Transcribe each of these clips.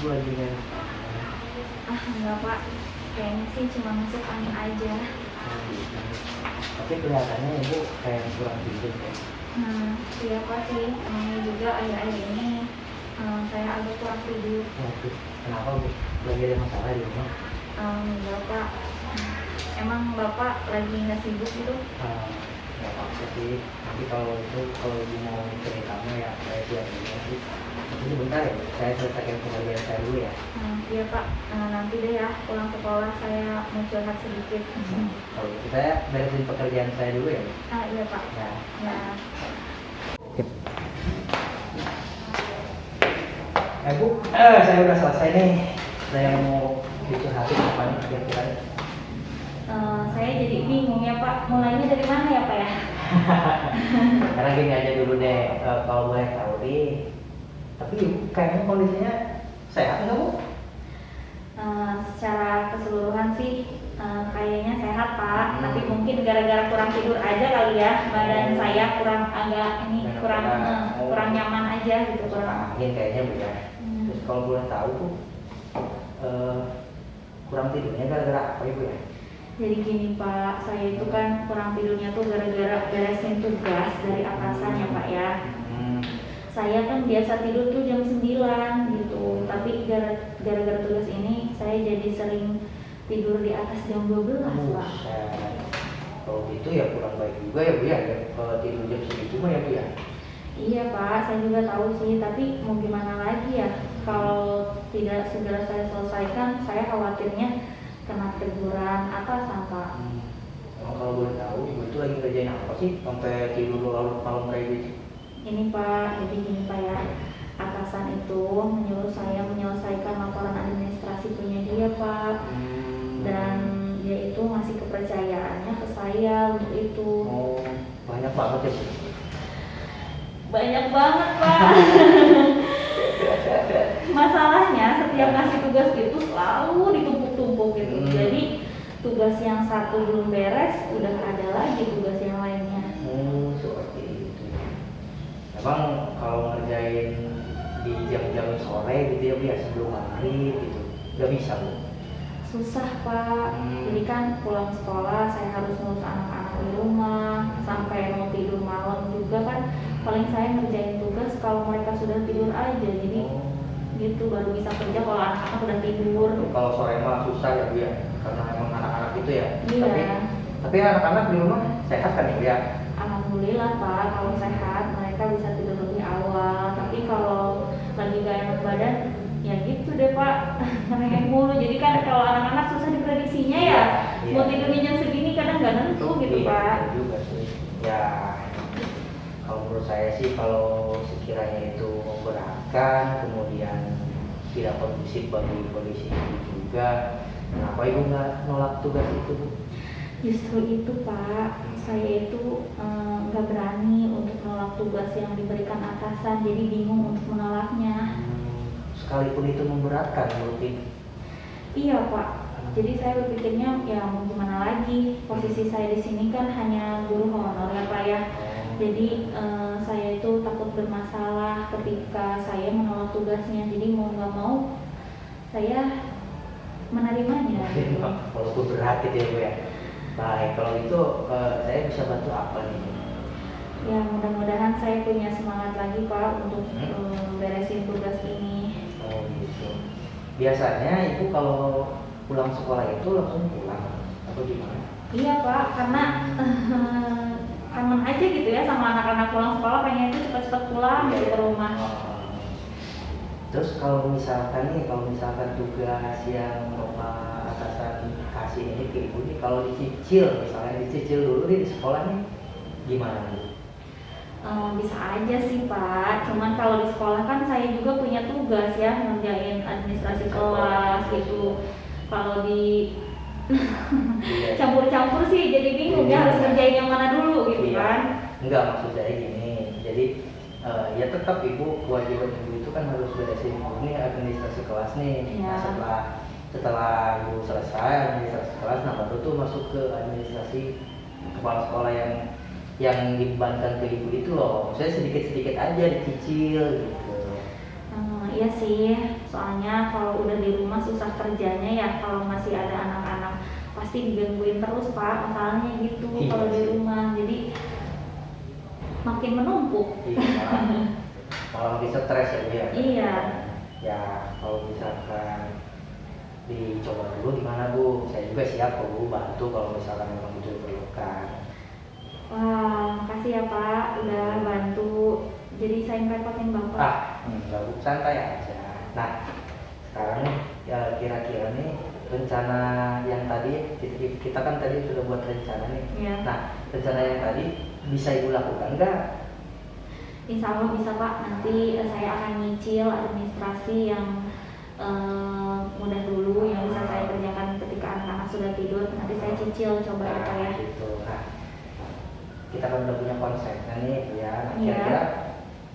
ibu lagi kan? Enggak pak, kayaknya sih cuma masuk angin aja. Gitu. Tapi kelihatannya ibu kayak kurang tidur kan? Iya pak sih, emangnya juga akhir-akhir ini saya agak kurang tidur. Waduh, kenapa bu? Lagi ada masalah di rumah? Enggak pak, emang bapak lagi nggak sibuk gitu? Nggak apa-apa sih. Nanti kalau ibu mau ceritamu ya saya siap sih. Tapi sebentar ya, saya selesaikan pekerjaan saya dulu ya. Iya pak, nanti deh ya pulang sekolah saya mau curhat sedikit. Kalau gitu saya beresin pekerjaan saya dulu ya. Iya pak. Ya. Ya. Bu, saya udah selesai nih. Saya mau dicurhatin apa nih kira-kira? Saya jadi bingung ya pak, mulainya dari mana ya pak ya? Karena gini aja dulu deh, kalau boleh tahu nih. Tapi kayaknya kondisinya sehat nggak bu? Secara keseluruhan sih kayaknya sehat pak, tapi mungkin gara-gara kurang tidur aja kali ya, badan saya kurang kurang nyaman aja gitu, kurang angin kayaknya bu ya. Terus kalau boleh tahu tuh kurang tidurnya gara-gara apa ibu ya? Jadi gini pak, saya itu kan kurang tidurnya tuh gara-gara beresin tugas dari atasan ya pak ya. Saya kan biasa tidur tuh jam 9 gitu, tapi gara-gara tugas ini saya jadi sering tidur di atas jam 12 pak. Kalau gitu ya kurang baik juga ya bu ya, tidur jam segitu mah ya bu ya. Iya pak, saya juga tahu sih, tapi mau gimana lagi ya, kalau tidak segera saya selesaikan, saya khawatirnya kena teguran atasan pak. Kalau boleh tahu ibu itu lagi ngerjain apa sih sampai tidur larut malam kayak gitu? Ini pak, jadi gini pak ya, atasan itu menyuruh saya menyelesaikan laporan administrasi punya dia pak, dan dia itu ngasih kepercayaannya ke saya untuk itu. Oh, banyak banget ya sih. Banyak banget pak. Masalahnya setiap ngasih tugas itu selalu ditumpuk-tumpuk gitu. Jadi tugas yang satu belum beres, udah ada lagi tugas yang lainnya. Seperti itu. Emang kalau ngerjain di jam-jam sore gitu ya bu ya, sebelum maghrib gitu, nggak bisa bu? Susah pak. Jadi kan pulang sekolah saya harus ngurus anak-anak di rumah, sampai mau tidur malam juga kan. Paling saya ngerjain tugas kalau mereka sudah tidur aja, jadi gitu baru bisa kerja kalau anak-anak udah tidur. Kalau sore mah susah ya bu ya, karena emang anak-anak itu ya. Iya. Tapi anak-anak di rumah sehat kan ya bu ya? Alhamdulillah pak, kalau sehat mereka bisa tidur lebih awal. Tapi kalau lagi gak enak badan, ya gitu deh pak, ngerengek mulu. Jadi kan kalau anak-anak susah diprediksinya ya, mau tidurnya jam segini kadang gak nentu gitu pak. Juga sih. Ya. Kalau menurut saya sih kalau sekiranya itu memberatkan, kemudian tidak kondusif bagi kondisi ibu juga, kenapa ibu nggak nolak tugas itu bu? Justru itu pak, saya itu nggak berani untuk menolak tugas yang diberikan atasan, jadi bingung untuk menolaknya. Sekalipun itu memberatkan menurut ibu? Iya pak, jadi saya berpikirnya ya mau gimana lagi, posisi saya di sini kan hanya guru honor ya pak ya. Jadi saya itu takut bermasalah ketika saya menolak tugasnya, jadi mau nggak mau saya menerimanya. Gitu. Walaupun berat gitu ya bu ya. Baik, kalau itu saya bisa bantu apa nih? Ya mudah-mudahan saya punya semangat lagi pak untuk beresin tugas ini. Oh gitu. Biasanya ibu kalau pulang sekolah itu langsung pulang atau gimana? Iya pak, karena kangen aja gitu ya sama anak-anak pulang sekolah, pengen itu cepat-cepat pulang dari ke rumah. Terus kalau misalkan tugas yang bapak atasan kasih ini ke ibu nih, kalau dicicil dulu di sekolah nih, gimana nih? Bisa aja sih pak, cuman kalau di sekolah kan saya juga punya tugas ya, ngerjain administrasi kelas gitu. Kalau di campur-campur sih jadi bingung ya harus ngerjain yang mana dulu gitu kan. Enggak, maksud saya gini, jadi ya tetap ibu, kewajiban ibu itu kan harus beresin ini administrasi kelas nih. Ya. Nah, setelah ibu selesai administrasi kelas, nah baru tuh masuk ke administrasi kepala sekolah yang dibebankan ke ibu itu loh. Saya sedikit-sedikit aja dicicil gitu. Iya sih, Soalnya kalau udah di rumah susah kerjanya ya, kalau masih ada anak-anak pasti digangguin terus Pak, masalahnya gitu Iya kalau di sih. rumah, jadi makin menumpuk. Iya, malah lebih stres ya dia. Iya. Ya kalau misalkan dicoba dulu gimana Bu, saya juga siap kok Bu bantu kalau misalkan memang itu diperlukan. Wah, makasih ya Pak udah bantu. Jadi saya ngerepotin Bapak. Enggak Bu, santai aja. Nah sekarang nih ya kira-kira nih rencana yang tadi kita kan tadi sudah buat rencana nih. Iya. Nah rencana yang tadi bisa Ibu lakukan nggak? Insya Allah bisa Pak. Nanti saya akan nyicil administrasi yang mudah dulu yang bisa saya kerjakan ketika anak-anak sudah tidur. Nanti saya cicil coba ya Pak ya. Gitu. Nah kita kan udah punya konsepnya nih ya. Nah, Iya. kira-kira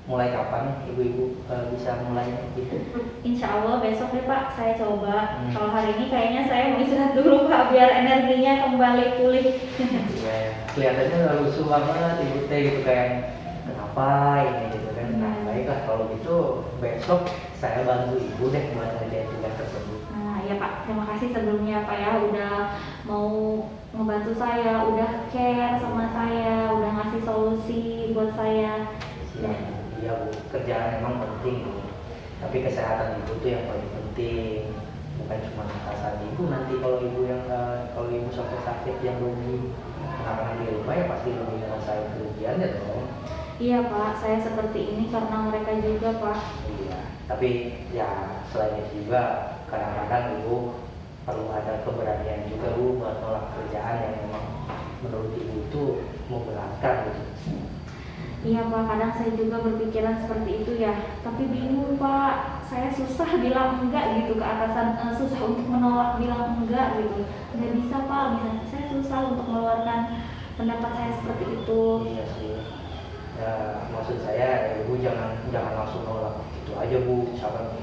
mulai kapan nih ibu-ibu bisa mulai gitu? Insya Allah besok deh Pak saya coba. Kalau hari ini kayaknya saya mau istirahat dulu Pak biar energinya kembali pulih. Iya, kelihatannya lalu lusuh banget ibu teh gitu kayak kenapa ini gitu kan. Nah baiklah kalau gitu besok saya bantu ibu deh buat ngerjain tugas tersebut. Nah ya Pak, terima kasih sebelumnya Pak ya udah mau ngebantu saya, udah care sama saya, udah ngasih solusi buat saya. Iya Bu, kerjaan emang penting Bu. Tapi kesehatan ibu tuh yang paling penting. Bukan cuma atasan ibu nanti kalau ibu yang kalau ibu sampai sakit yang rugi. Anak-anak di rumah ya pasti lebih ngerasain kerugiannya dong. Iya Pak, saya seperti ini karena mereka juga Pak. Iya, tapi ya selain itu juga kadang-kadang ibu perlu ada keberanian juga Bu buat nolak kerjaan yang memang menurut ibu itu memberatkan gitu. Iya Pak, kadang saya juga berpikiran seperti itu ya. Tapi bingung Pak, saya susah bilang enggak gitu ke atasan, susah untuk menolak bilang enggak gitu. Nggak bisa Pak, misalnya saya susah untuk mengeluarkan pendapat saya seperti itu. Iya sih. Ya maksud saya ya, ibu jangan langsung nolak gitu aja Bu. Misalkan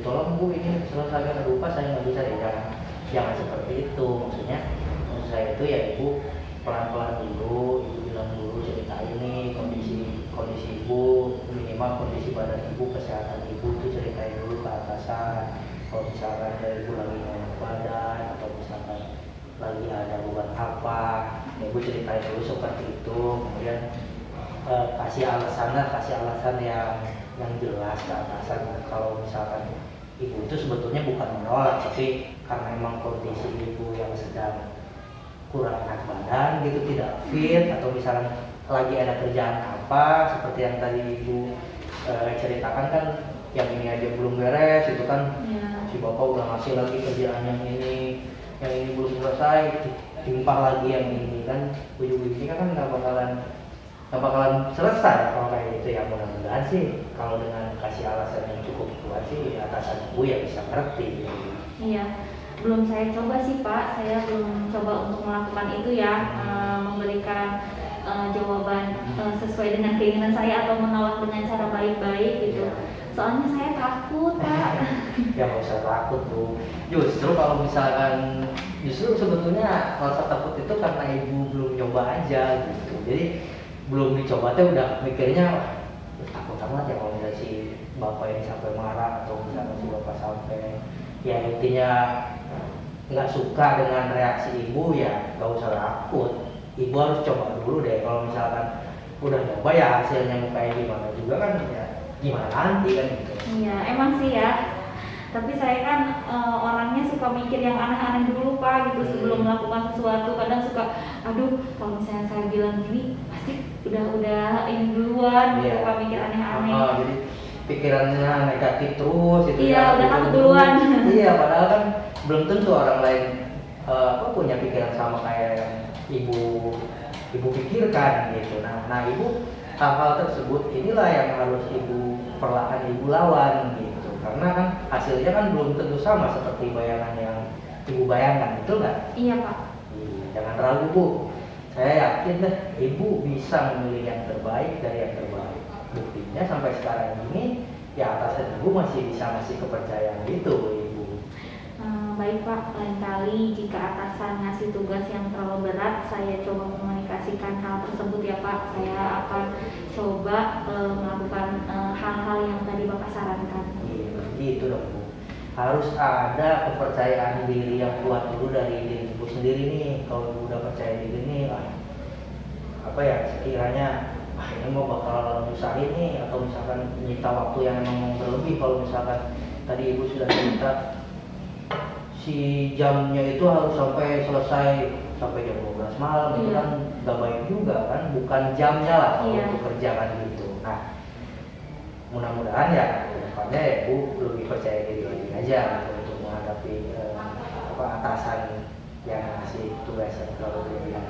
tolong Bu ini selesaikan, aduh Pak saya nggak bisa ya, jangan seperti itu. Maksud saya itu ya ibu pelan-pelan dulu, ibu bilang dulu ceritain nih kondisi ibu, minimal kondisi badan ibu, kesehatan ibu itu ceritain dulu ke atasan. Kalau misalkan dari ibu lagi enak badan atau misalkan lagi ada beban apa, ya ibu ceritain dulu seperti itu. Kemudian kasih alasan yang jelas ke atasan. Kalau misalkan ibu itu sebetulnya bukan menolak, tapi karena memang kondisi ibu yang sedang kurang enak badan gitu, tidak fit, atau misalnya lagi ada kerjaan apa seperti yang tadi ibu ceritakan kan, yang ini aja belum beres itu kan Ya. si bapak udah ngasih lagi kerjaan yang ini belum selesai, timpah lagi yang ini kan, ujung-ujungnya kan nggak bakalan selesai kalau kayak gitu ya. Mudah-mudahan sih kalau dengan kasih alasan yang cukup kuat sih atasan ibu ya bisa ngerti gitu. Iya, belum saya coba sih Pak, saya belum coba untuk melakukan itu ya, memberikan jawaban sesuai dengan keinginan saya atau menolak dengan cara baik-baik gitu. Soalnya saya takut Pak. Ya nggak usah takut Bu. Justru kalau misalkan sebetulnya rasa takut itu karena ibu belum nyoba aja gitu. Jadi belum dicoba tuh udah mikirnya wah takut amat ya kalau misalnya si bapak ini sampai marah atau misalnya si bapak sampai ya intinya nggak suka dengan reaksi ibu, ya nggak usah takut. Ibu harus coba dulu deh. Kalau misalkan udah nyoba ya hasilnya kayak gimana juga kan ya gimana nanti kan gitu. Iya, emang sih ya. Tapi saya kan orangnya suka mikir yang aneh-aneh dulu Pak gitu sebelum melakukan sesuatu. Kadang suka, aduh kalau misalnya saya bilang gini pasti udah ini duluan gitu Pak, mikir aneh-aneh. Jadi pikirannya negatif terus itu. Iya, ya, udah takut duluan. Iya, padahal kan belum tentu orang lain punya pikiran sama kayak yang ibu pikirkan gitu. Nah ibu hal-hal tersebut inilah yang harus ibu perlahan ibu lawan gitu. Karena kan hasilnya kan belum tentu sama seperti bayangan yang ibu bayangkan, betul nggak? Iya Pak. Jangan ragu Bu. Saya yakin deh ibu bisa memilih yang terbaik dari yang terbaik. Buktinya sampai sekarang ini ya atasan ibu masih kepercayaan itu ibu. Baik Pak, lain kali jika atasan ngasih tugas yang terlalu berat, saya coba komunikasikan hal tersebut ya Pak. Saya akan coba melakukan hal-hal yang tadi Bapak sarankan. Iya, gitu dong Bu. Harus ada kepercayaan diri yang kuat dulu dari diri Ibu sendiri nih. Kalau Ibu udah percaya diri nih, apa ya, sekiranya ini mau bakal nyusahin nih, atau misalkan menyita waktu yang memang berlebih. Kalau misalkan tadi Ibu sudah cerita si jamnya itu harus sampai selesai sampai jam 12 malam, itu kan gak baik juga kan, bukan jamnya lah kalau untuk kerja kan gitu. Nah, mudah-mudahan ya kedepannya ya Bu lebih percaya diri lagi aja gitu, untuk menghadapi atasan yang ngasih tugas kalau dia bilang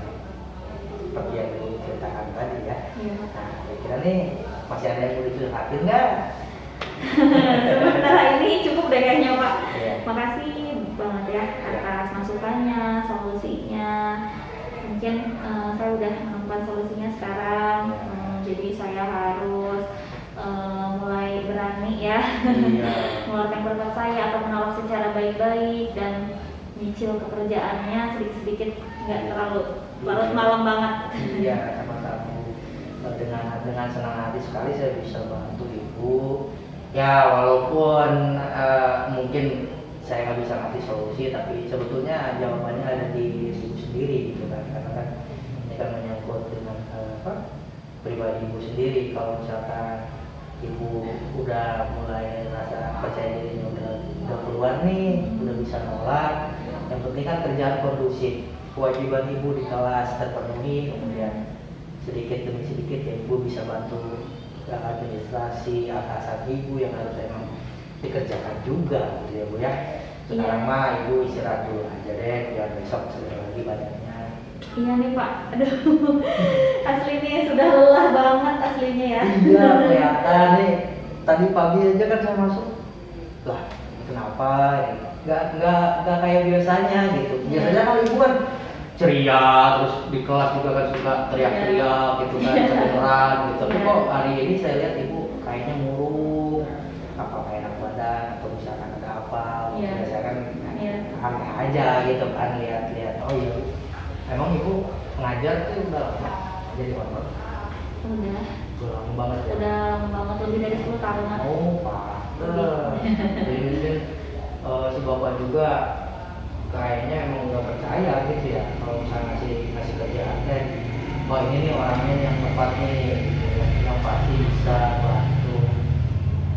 seperti yang Ibu ceritakan tadi ya. Nah, kira-kira nih masih ada yang mau dicurhatin nggak? Sementara ini cukup deh kayaknya Pak. Makasih banget ya atas masukannya, solusinya. Mungkin saya udah menemukan solusinya sekarang. Jadi saya harus mulai berani ya mengeluarkan berkat saya atau menolak secara baik-baik dan nyicil pekerjaannya sedikit-sedikit, nggak terlalu larut malam banget. Iya, sama-sama. Dengan senang hati sekali saya bisa bantu Ibu. Ya walaupun mungkin saya nggak bisa ngasih solusi, tapi sebetulnya jawabannya ada di Ibu sendiri gitu kan, karena kan ini kan menyangkut dengan pribadi Ibu sendiri. Kalau misalkan Ibu udah mulai rasa percaya dirinya udah keluar nih, udah bisa nolak, yang penting kan kerjaan kondusif, kewajiban Ibu di kelas terpenuhi, kemudian sedikit demi sedikit ya Ibu bisa bantu administrasi atasan Ibu yang harus emang dikerjakan juga gitu ya Bu ya. Sekarang mah Ibu istirahat dulu aja deh, biar besok seger lagi badannya. Iya nih Pak, aduh aslinya sudah lelah banget aslinya ya. Iya kelihatan nih, tadi pagi aja kan saya masuk, lah kenapa ya? Nggak kayak biasanya gitu. Biasanya kan Ibu kan ceria, terus di kelas juga kan suka teriak-teriak gitu kan, kedengeran gitu. Tapi kok hari ini saya lihat Ibu kayaknya murung, apa kayak enak badan atau misalkan ada apa. Biasanya kan aneh aja gitu kan, lihat-lihat. Oh iya, emang Ibu ngajar tuh udah lama jadi apa? Udah lama banget ya? Udah lama banget, lebih dari 10 tahunan. Oh pantes. Jadi mungkin si Bapak juga kayaknya emang udah percaya gitu ya, kalau misalnya ngasih kerjaannya, oh ini nih orangnya yang tepat nih, yang pasti bisa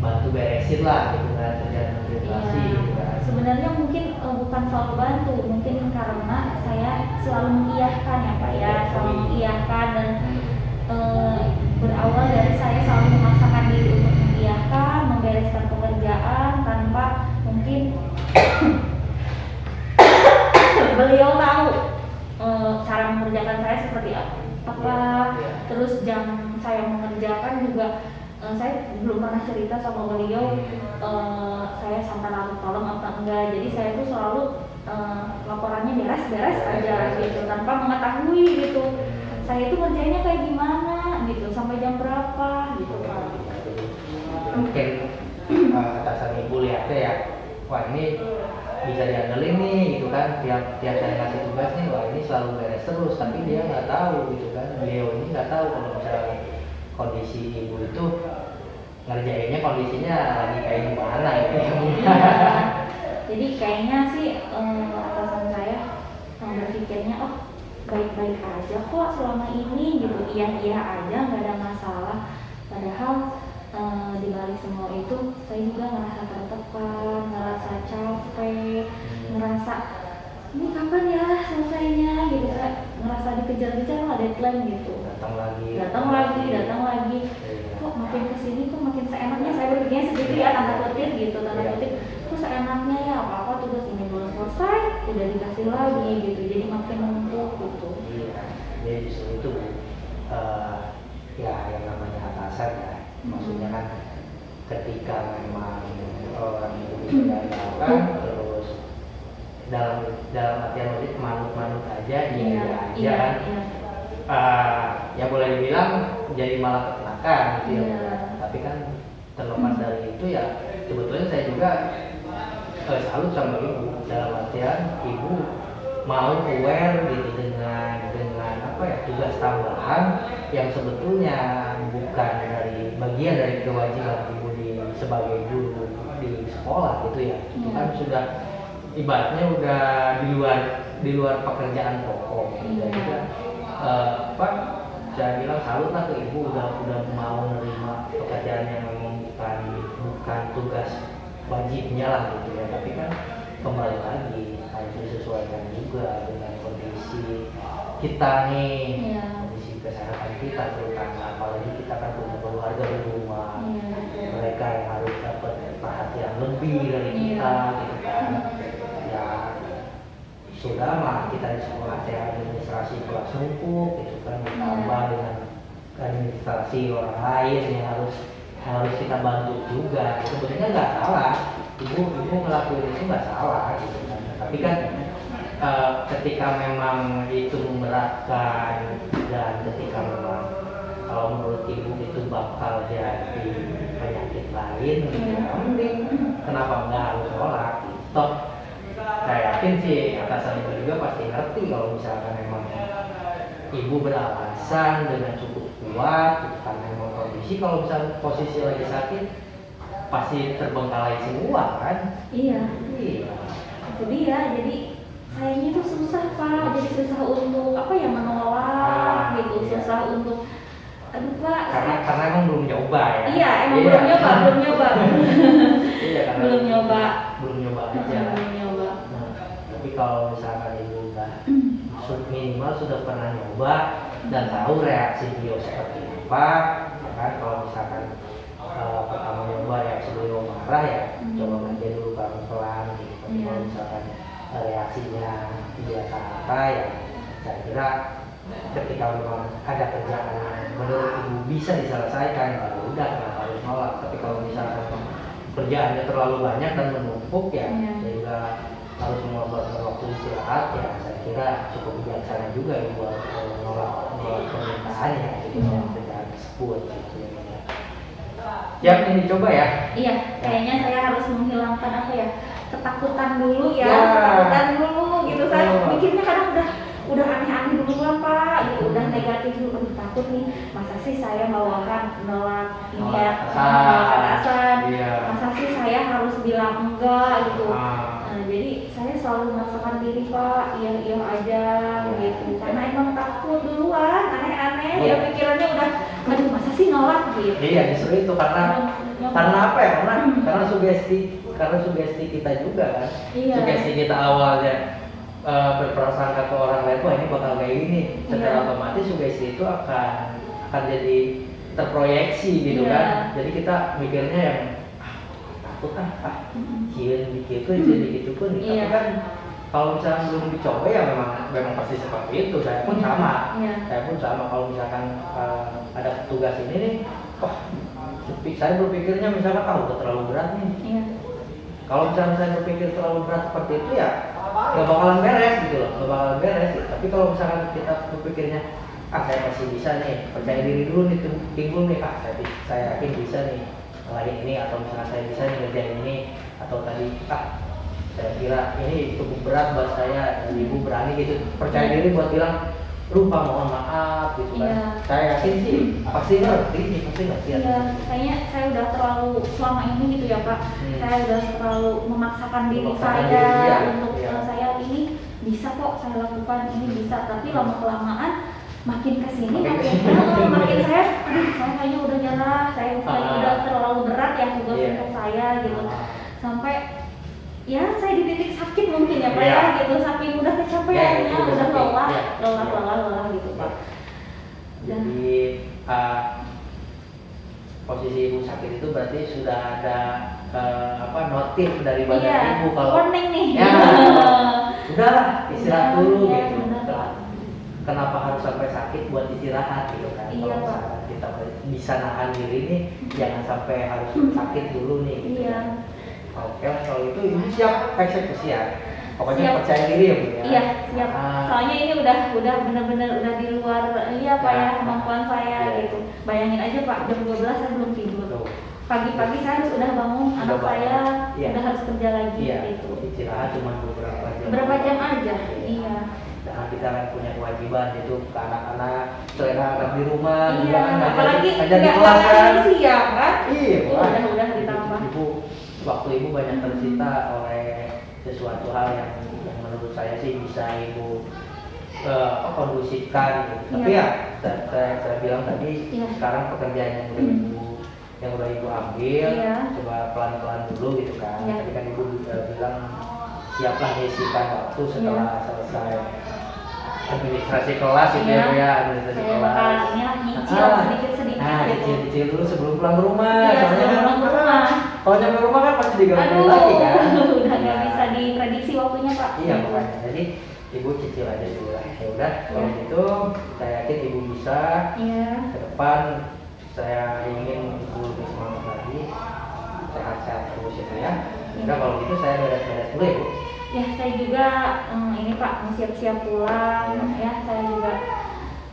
bantu beresin lah gitu kan, kerjaan administrasi gitu kan. Sebenarnya mungkin bukan selalu bantu, mungkin karena saya selalu mengiyakan ya Pak ya, selalu mengiyakan dan berawal dari saya selalu memaksakan diri untuk mengiyakan, membereskan pekerjaan tanpa mungkin beliau tahu cara mengerjakan saya seperti apa. Terus jam saya mengerjakan juga saya belum pernah cerita sama beliau saya sampai larut malam apa enggak. Jadi saya tuh selalu laporannya beres-beres aja gitu tanpa mengetahui gitu saya itu kerjanya kayak gimana gitu, sampai jam berapa gitu Pak. Mungkin atasan Ibu lihatnya ya, wah ini bisa diandelin nih gitu kan, tiap saya kasih tugas nih, wah ini selalu beres terus, tapi dia nggak tahu gitu kan, beliau ini nggak tahu kalau misalnya kondisi Ibu itu ngerjainnya kondisinya lagi kayak gimana gitu ya. Jadi kayaknya sih atasan saya berpikirnya baik-baik aja kok selama ini gitu, iya aja nggak ada masalah, padahal di balik semua itu saya juga ngerasa tertekan, ngerasa capek, ngerasa ini kapan ya selesainya gitu, saya ngerasa dikejar-kejar lah deadline gitu, datang lagi kok makin kesini kok makin seenaknya, saya berpikirnya seperti ya tanda kutip gitu, kok seenaknya ya apa tugas ini belum selesai udah dikasih lagi gitu, jadi makin numpuk gitu. Jadi justru itu ya yang namanya atasan ya, maksudnya kan ketika memang orang itu bisa dilakukan terus dalam artian manut aja, aja kan, ya boleh dibilang jadi malah ketenakan gitu ya. Tapi kan terlepas dari itu ya sebetulnya saya juga salut sama Ibu, dalam artian Ibu mau aware gitu dengan apa ya, tugas tambahan yang sebetulnya bukan dari bagian dari kewajiban ibu sebagai guru di sekolah gitu ya. Itu kan sudah ibaratnya udah di luar pekerjaan pokok. Jadi kan apa, saya bilang salut lah ke ibu udah mau menerima pekerjaan yang memang bukan tugas wajibnya lah gitu ya. Tapi kan kembali lagi harus disesuaikan juga dengan kondisi kita nih, kondisi kesehatan kita terutama, apalagi kita kan punya keluarga di rumah, mereka yang harus dapat perhatian lebih dari kita gitu kan. Ya sudah mah kita di sekolah administrasi kelas numpuk gitu kan, ditambah dengan administrasi orang lain yang harus kita bantu juga. Sebenarnya nggak salah, ibu ngelakuin itu nggak salah gitu kan. Tapi kan ketika memang itu memberatkan dan ketika memang kalau menurut ibu itu bakal jadi penyakit lain gitu ya, mending kenapa nggak harus nolak gitu. Saya yakin sih atasan ibu juga pasti ngerti kalau misalkan memang ibu beralasan dengan cukup kuat gitu, karena memang kondisi kalau misalnya posisi lagi sakit pasti terbengkalai semua kan. Iya. Itu dia, jadi sayangnya tuh susah Pak, jadi susah untuk apa ya, menolak gitu, susah untuk aduh Pak. Karena emang belum nyoba ya. Iya, emang belum nyoba. Iya, karena belum nyoba aja. Belum nyoba. Nah, tapi kalau misalkan ibu udah minimal sudah pernah nyoba dan tahu reaksi beliau seperti apa, ya kan, kalau misalkan pertama nyoba reaksi beliau marah ya, coba aja dulu pelan-pelan gitu. Kalau misalkan reaksinya biasa apa ya, saya kira ketika memang ada kerjaan yang menurut ibu bisa diselesaikan, ya udah kenapa harus nolak. Tapi kalau misalkan kerjaannya terlalu banyak dan menumpuk ya, sehingga harus mengorbankan waktu istirahat, ya saya kira cukup bijaksana juga ibu buat nolak permintaannya gitu, nolak kerjaan tersebut gitu ya. Siap ini coba ya? Iya, kayaknya saya harus menghilangkan apa ya, ketakutan dulu ketakutan dulu gitu. Saya mikirnya kadang udah aneh-aneh dulu lah Pak, gitu, udah negatif dulu, takut nih, masa sih saya bawakan nolak ini ya, atasan, masa sih saya harus bilang enggak gitu. Nah, jadi saya selalu memaksakan diri Pak, iya aja gitu, karena emang takut duluan, aneh-aneh, ya pikirannya udah, aduh masa sih nolak gitu. Iya, justru itu karena apa ya? Karena sugesti kita juga kan. Sugesti kita awalnya berprasangka ke orang lain, wah ini bakal kayak gini, secara otomatis sugesti itu akan jadi terproyeksi gitu kan. Jadi kita mikirnya yang takut kieu gitu pun. Tapi kan kalau misalnya belum dicoba ya memang pasti seperti itu. Saya pun sama. Kalau misalkan ada tugas ini nih, saya berpikirnya misalkan udah terlalu berat nih. Kalau misalnya saya berpikir terlalu berat seperti itu ya nggak bakalan beres gitu loh, gitu. Tapi kalau misalkan kita berpikirnya saya masih bisa nih, percaya diri dulu nih, timbul nih, saya yakin bisa nih ngelain ini, atau misalnya saya bisa nih ngerjain ini, atau tadi saya kira ini cukup berat buat saya, dan ibu berani gitu percaya diri buat bilang lupa, mohon maaf gitu kan. Saya yakin sih pasti ngerti. Iya, kayaknya saya udah terlalu selama ini gitu ya Pak. Saya udah terlalu memaksakan diri saya untuk saya ini bisa kok saya lakukan, ini bisa. Tapi lama kelamaan makin kesini makin saya kayaknya udah nyerah, saya udah terlalu berat ya tugas untuk saya gitu. Sampai ya saya di titik sakit mungkin ya Pak ya gitu, saking udah kecapeannya, udah lelah gitu Pak. Jadi posisi ibu sakit itu berarti sudah ada notif dari badan ibu kalau warning nih. Udahlah istirahat dulu gitu. Kenapa harus sampai sakit buat istirahat gitu kan? Kalau misalkan kita bisa nahan diri nih, jangan sampai harus sakit dulu nih. Gitu. Oke, kalau itu ibu siap eksekusi ya. Pokoknya percaya diri ya Bu ya. Iya, siap. Soalnya ini udah benar-benar udah di luar Pak ya kemampuan saya gitu. Bayangin aja Pak, jam 12 saya belum tidur. pagi-pagi saya harus udah bangun, Udah anak bangun. saya Iya. udah harus kerja lagi Iya, gitu. istirahat cuma beberapa jam. Berapa jam aja? Iya. Karena kita kan punya kewajiban itu ke anak-anak, selain anak di rumah, Iya, juga kan apalagi ngajar di kelas kan. siang kan? Iya, Itu Pak. udah ditambah. Ibu, waktu ibu banyak tersita oleh sesuatu hal yang menurut saya sih bisa ibu kondusifkan gitu. Tapi Iya. ya saya bilang tadi, Iya. sekarang pekerjaan yang udah ibu ambil, Iya. coba pelan-pelan dulu gitu kan. Iya. Tadi kan ibu bilang siaplah menyisihkan waktu setelah selesai administrasi kelas itu Iya. ya, administrasi Saya kelas. bakal inilah nyicil sedikit-sedikit Nah, gitu. cicil dulu sebelum pulang ke rumah. Iya, Soalnya sebelum kan, pulang ke rumah. kalau nyampe rumah kan pasti diganggu Aduh, lagi kan. udah nggak Iya. bisa diprediksi waktunya Pak. Iya makanya. Jadi ibu cicil aja dulu lah. Ya udah, kalau Iya. gitu saya yakin ibu bisa. Iya. Ke depan saya ingin ibu lebih semangat lagi, sehat-sehat terus itu ya. Udah kalau gitu saya beres-beres dulu ya Bu. Ya saya juga ini Pak mau siap-siap pulang ya. Saya juga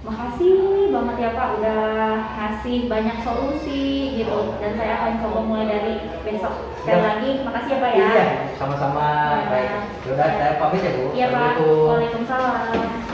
makasih banget ya Pak udah ngasih banyak solusi gitu, dan saya akan coba mulai dari besok. Sekali Iya. lagi makasih ya Pak ya. Iya, sama-sama. Iya. Baik. Yaudah, saya pamit ya Bu. Iya Pak. Assalamualaikum. Waalaikumsalam.